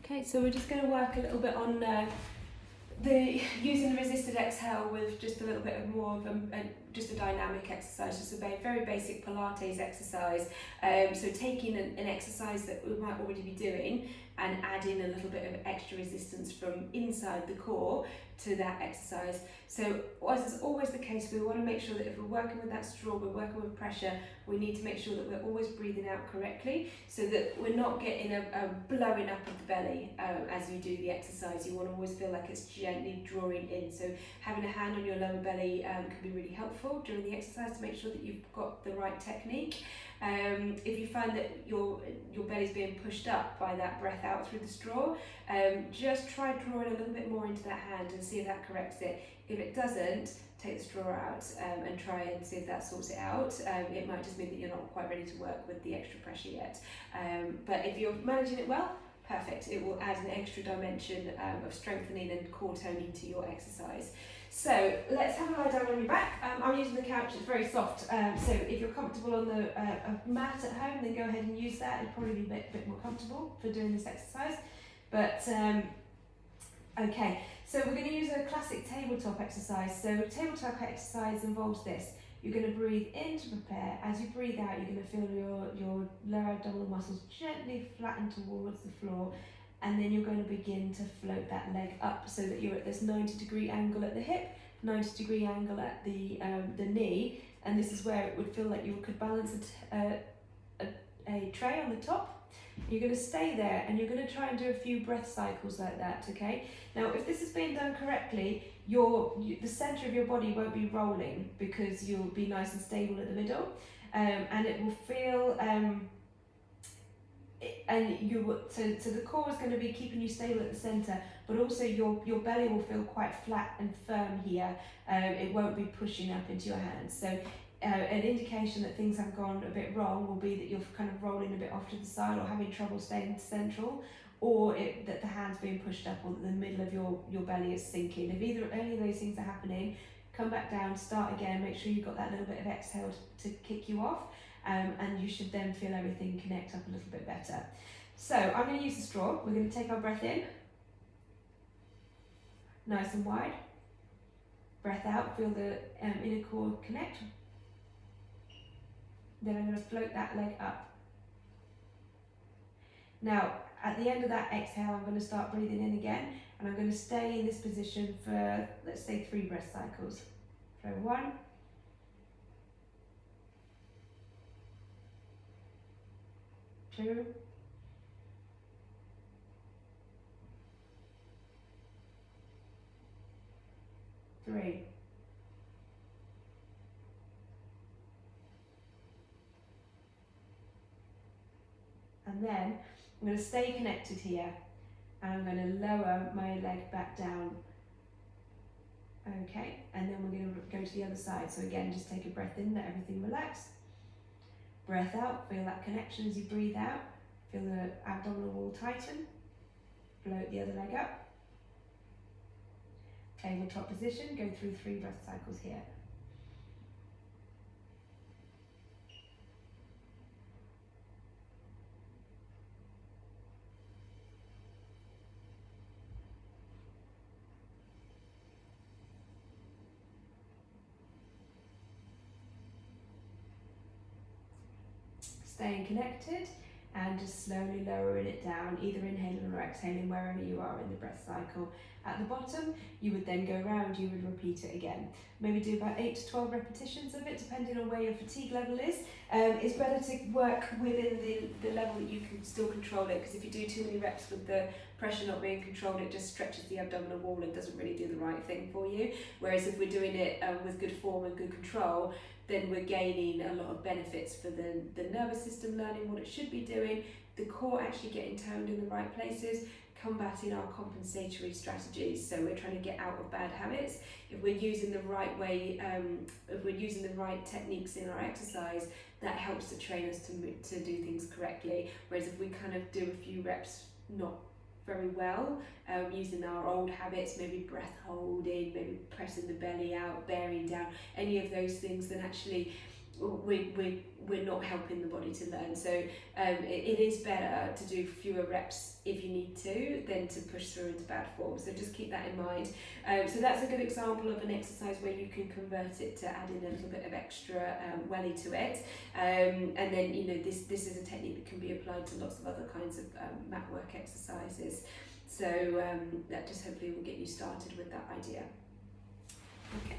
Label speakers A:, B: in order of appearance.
A: Okay, so we're just going to work a little bit on using the resisted exhale with just a little bit of more of just a dynamic exercise, just a very basic Pilates exercise. So taking an exercise that we might already be doing and adding a little bit of extra resistance from inside the core to that exercise. So as is always the case, we want to make sure that if we're working with that straw, we're working with pressure, we need to make sure that we're always breathing out correctly so that we're not getting a blowing up of the belly as you do the exercise. You want to always feel like it's gently drawing in. So having a hand on your lower belly can be really helpful during the exercise to make sure that you've got the right technique. If you find that your belly's being pushed up by that breath out through the straw, just try drawing a little bit more into that hand and see if that corrects it. If it doesn't, take the straw out and try and see if that sorts it out. It might just mean that you're not quite ready to work with the extra pressure yet. But if you're managing it well, perfect. It will add an extra dimension of strengthening and core toning to your exercise. So let's have a lie down on your back. I'm using the couch, it's very soft. So if you're comfortable on the mat at home, then go ahead and use that. It'll probably be a bit more comfortable for doing this exercise. But okay, so we're going to use a classic tabletop exercise. So tabletop exercise involves this. You're going to breathe in to prepare. As you breathe out, you're going to feel your lower abdominal muscles gently flatten towards the floor. And then you're going to begin to float that leg up so that you're at this 90-degree angle at the hip, 90-degree angle at the knee, and this is where it would feel like you could balance a tray on the top. You're going to stay there and you're going to try and do a few breath cycles like that, okay? Now, if this is being done correctly, the centre of your body won't be rolling because you'll be nice and stable at the middle, and it will feel... so the core is going to be keeping you stable at the centre, but also your belly will feel quite flat and firm here. It won't be pushing up into your hands. So an indication that things have gone a bit wrong will be that you're kind of rolling a bit off to the side or having trouble staying central, or that the hand's being pushed up or that the middle of your belly is sinking. If any of those things are happening, come back down, start again, make sure you've got that little bit of exhale to kick you off. And you should then feel everything connect up a little bit better. So I'm going to use the straw. We're going to take our breath in, nice and wide. Breath out, feel the inner core connect. Then I'm going to float that leg up. Now, at the end of that exhale, I'm going to start breathing in again, and I'm going to stay in this position for, let's say, 3 breath cycles. So 1, 2, 3. And then I'm going to stay connected here, and I'm going to lower my leg back down. Okay, and then we're going to go to the other side. So again, just take a breath in, let everything relax. Breath out, feel that connection as you breathe out. Feel the abdominal wall tighten. Float the other leg up. Tabletop position, go through 3 breath cycles here. Staying connected and just slowly lowering it down, either inhaling or exhaling wherever you are in the breath cycle. At the bottom, you would then go around, you would repeat it again. Maybe do about 8 to 12 repetitions of it, depending on where your fatigue level is. It's better to work within the level that you can still control it, because if you do too many reps with the pressure not being controlled, it just stretches the abdominal wall and doesn't really do the right thing for you. Whereas if we're doing it with good form and good control, then we're gaining a lot of benefits for the nervous system learning what it should be doing, the core actually getting toned in the right places, combating our compensatory strategies. So we're trying to get out of bad habits. If we're using the right way, if we're using the right techniques in our exercise, that helps to train us to do things correctly. Whereas if we kind of do a few reps not very well, using our old habits, maybe breath holding, maybe pressing the belly out, bearing down, any of those things, then actually we're not helping the body to learn. So it is better to do fewer reps if you need to than to push through into bad form. So just keep that in mind. So that's a good example of an exercise where you can convert it to add in a little bit of extra welly to it. And then, you know, this is a technique that can be applied to lots of other kinds of mat work exercises. So that just hopefully will get you started with that idea. Okay.